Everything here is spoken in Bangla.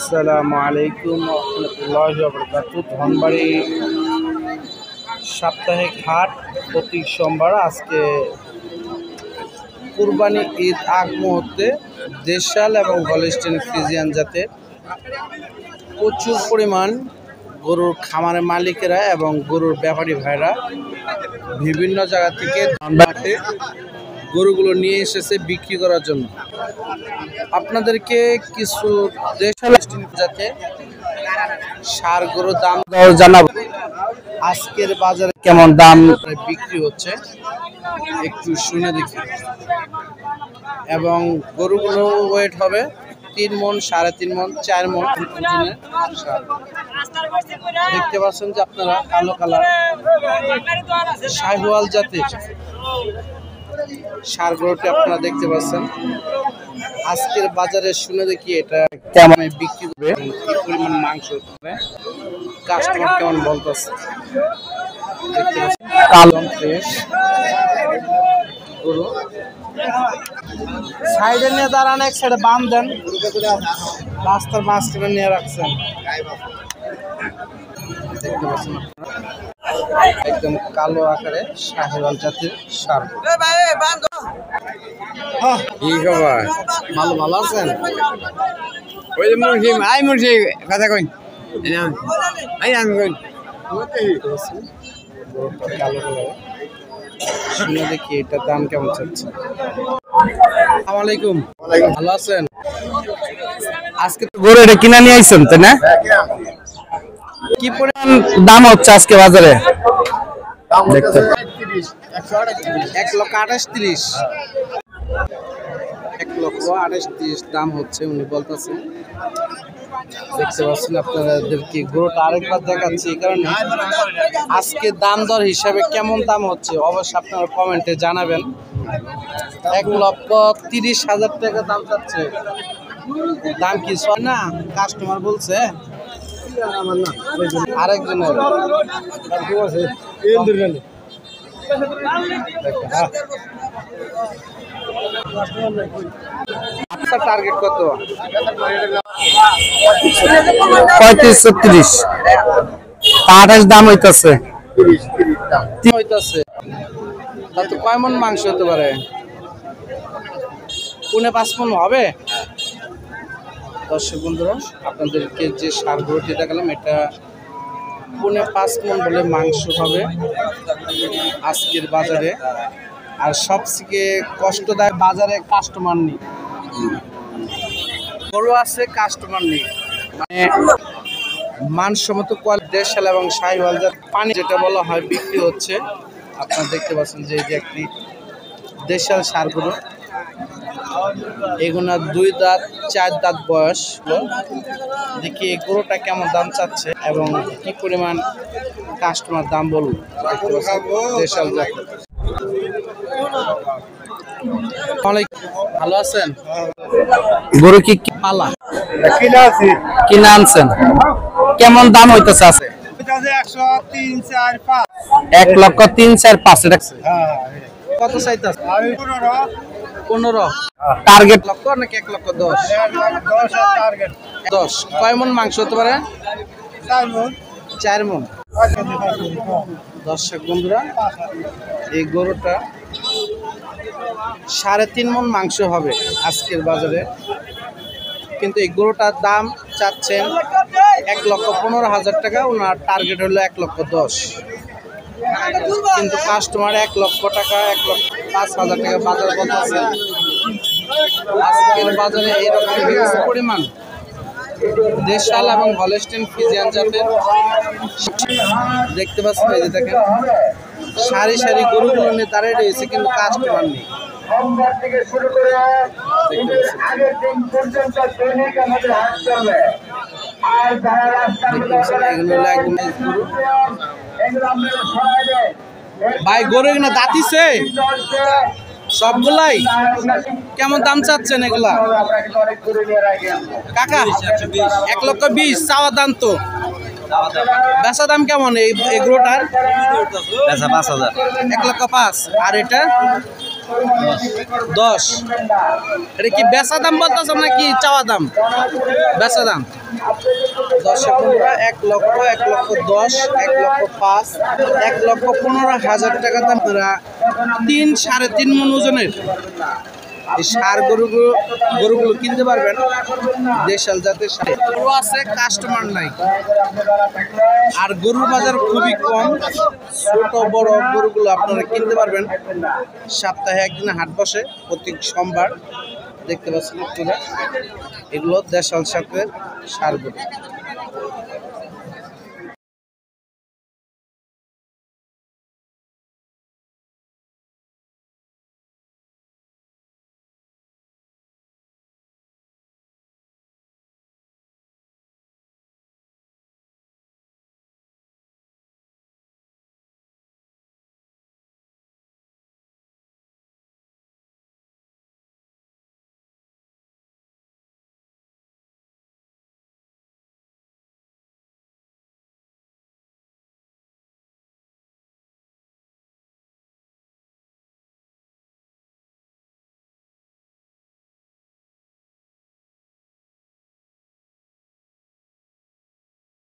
আসসালামু আলাইকুম রহমতুল্লাহি ওয়া বারাকাতুহু। ধনবাড়ি সাপ্তাহিক হাট প্রতি সোমবার। আজকে কুরবানি ঈদ আগ মুহূর্তে দেশাল এবং হলস্টিন ফ্রিজিয়ান জাতের প্রচুর পরিমাণ গরুর খামারের মালিকেরা এবং গরুর ব্যাপারী ভাইরা বিভিন্ন জায়গা থেকে ধনবাড়িতে গরুগুলো নিয়ে এসেছে বিক্রি করার জন্য। আপনাদেরকে কিছু দেশাল জাতে সার গরুর দাম জানাবো। আজকের বাজারে কেমন দাম বিক্রি হচ্ছে একটু শুনে দেখি। এবং গরুগুলো ওয়েট হবে 3 মণ, 3.5 মণ, 4 মণ। দেখতে পাচ্ছেন যে আপনারা কালো কালার শাহিওয়াল জাতের সার গরুটি আপনারা দেখতে পাচ্ছেন। আজকের বাজারে শুনে দেখি এটা কেমন বিক্রি করবে, কি পরিমাণ মাংস হবে, কাস্টমার কেমন বলতেছে। দেখতে পাচ্ছেন কালো ফ্রেশ গরু। সাইডে নিয়ে দাঁড়ান, এক সাইডে বাম দেন, রাস্তার মাঝখানে নিয়ে রাখছেন। দেখতে পাচ্ছেন একদম কালো আকারে শাহিওয়াল জাতের ষাঁড়। কি খবর? ভালো ভালো আছেন? ওই মুরগি আই মুরগি কথা কই আই আমি কই কালো কালো শুনে দেখি এটার দাম কেমন চাচ্ছে। আসসালামু আলাইকুম, ভালো আছেন? আজকে তো গরু এটা কিনে নিয়ে আইছেন তাই না? কি পরিমাণ দাম হচ্ছে আজকে বাজারে? দেখতে 1,28,30 1,28,30 দাম হচ্ছে উনি বলতেছেন। দেখতে পাচ্ছেন আপনাদেরকে গরুটা আরেকবার দেখাচ্ছি, কারণ আজকে দাম দর হিসাবে কেমন দাম হচ্ছে অবশ্যই আপনারা কমেন্টে জানাবেন। 1,30,000 টাকা দাম চাচ্ছে। দাম কি না কাস্টমার বলছে? আরেকজনের আপনার টার্গেট কত? 35-36 28 দাম হইতাছে। তাতে কয় মণ মাংস হতে পারে? 4.5 মণ হবে। দর্শক বন্ধুরা, আপনাদেরকে যে ষাঁড় গরুটি দেখালাম এটা 4.5 মণ বলে মাংস হবে আজকের বাজারে। আর সবথেকে কষ্টদায়ক বাজারে কাস্টমার নেই, গরু আছে কাস্টমার নেই। মানে মানসম্মত কোয়ালিটি দেশাল এবং শাহিওয়াল জাত পানি যেটা বলা হয় বিক্রি হচ্ছে। আপনারা দেখতে পাচ্ছেন যে এই যে একটি দেশাল ষাঁড় গরু, এগুলো 2 দাঁত 4 দাঁত বয়স। দেখি এই গরুটা কেমন দাম চাচ্ছে এবং কি পরিমাণ কাস্টমার দাম বলুন। দেশাল জাত। ভালো আছেন? গরু কি পালা কিনা আনছেন? কেমন দাম হইতেছে? আছে 1,03,4,5 রাখছে। কত চাইতেছে? 15 টার্গেট লক্ষ নাকি 1,10,000? 10 কয় মণ মাংস হতে পারে? 4 মণ। দর্শক বন্ধুরা, এই গরুটা 3.5 মণ মাংস হবে আজকের বাজারে। কিন্তু এই গরুটার দাম চাচ্ছেন 1,15,000 টাকা। ওনার টার্গেট হলো 1,10,000, কিন্তু কাস্টমার 1 লক্ষ টাকা 1,05,000 টাকা বাজার বলতেছে। আজকের বাজারে এরকম হিউজ পরিমাণ দেশাল এবং হলস্টিন ফ্রিজিয়ান জাতের দেখতে পাচ্ছেন। এই যে দেখেন সারি সারি গরুগুলো নিয়ে দাঁড়িয়ে রয়েছে, কিন্তু কাস্টমার নেই। ভাই গরু এগুলো দাঁতিছে সবগুলাই, কেমন দাম চাচ্ছেন এগুলা কাকা? 1,20,000 চাওয়া দাম তো, বেচা দাম কেমন এই গরুটার? 5,000 1,05,000। আর এটা 10। এটা কি বেচা দাম বলতেছ নাকি চাওয়া দাম? বেচা দাম 10 বন্ধুরা, 1,00,000, 1,10,000, 1,05,000, 1,15,000 টাকা দাম। 3-3.5 মণ ওজনের এই ষাঁড় গরুগুলো কিনতে পারবেন। দেশাল জাতের ষাঁড় গরু আছে, কাস্টমার নাই। আর গরুর বাজার খুবই কম। ছোট বড় গরুগুলো আপনারা কিনতে পারবেন। সপ্তাহে একদিন হাট বসে, প্রতি সোমবার। দেখতে পাচ্ছেন আপনারা, এগুলো দেশাল জাতের ষাঁড় গরু।